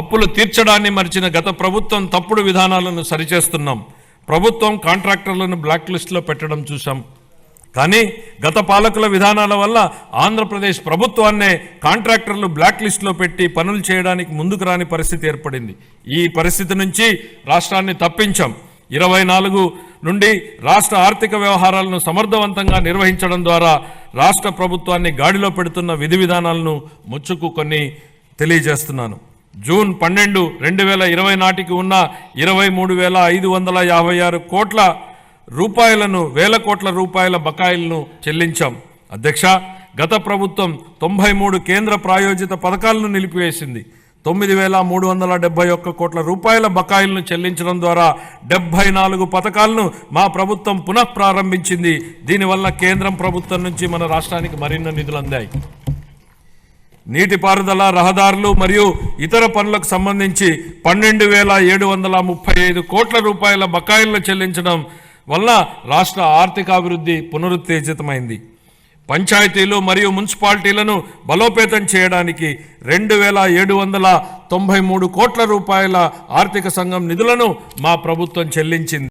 అప్పులు తీర్చడాన్ని మరిచిన గత ప్రభుత్వం తప్పుడు విధానాలను సరిచేస్తున్నాం. ప్రభుత్వం కాంట్రాక్టర్లను బ్లాక్ లిస్టులో పెట్టడం చూసాం. కానీ గత పాలకుల విధానాల వల్ల ఆంధ్రప్రదేశ్ ప్రభుత్వాన్నే కాంట్రాక్టర్లు బ్లాక్ లిస్టులో పెట్టి పనులు చేయడానికి ముందుకు రాని పరిస్థితి ఏర్పడింది. ఈ పరిస్థితి నుంచి రాష్ట్రాన్ని తప్పించాం. 24 నుండి రాష్ట్ర ఆర్థిక వ్యవహారాలను సమర్థవంతంగా నిర్వహించడం ద్వారా రాష్ట్ర ప్రభుత్వాన్ని గాడిలో పెడుతున్న విధి విధానాలను ముచ్చుకు కొన్ని తెలియజేస్తున్నాను. జూన్ 12, 2020 నాటికి ఉన్న 23,556 కోట్ల రూపాయలను వేల కోట్ల రూపాయల బకాయిలను చెల్లించాం. అధ్యక్ష, గత ప్రభుత్వం 93 కేంద్ర ప్రాయోజిత పథకాలను నిలిపివేసింది. 9,371 కోట్ల రూపాయల బకాయిలను చెల్లించడం ద్వారా 74 పథకాలను మా ప్రభుత్వం పునఃప్రారంభించింది. దీనివల్ల కేంద్రం ప్రభుత్వం నుంచి మన రాష్ట్రానికి మరిన్ని నిధులు అందాయి. నీటిపారుదల, రహదారులు మరియు ఇతర పనులకు సంబంధించి 12,735 కోట్ల రూపాయల బకాయిలను చెల్లించడం వల్ల రాష్ట్ర ఆర్థికాభివృద్ధి పునరుత్తేజితమైంది. పంచాయతీలు మరియు మున్సిపాలిటీలను బలోపేతం చేయడానికి 2,793 కోట్ల రూపాయల ఆర్థిక సంఘం నిధులను మా ప్రభుత్వం చెల్లించింది.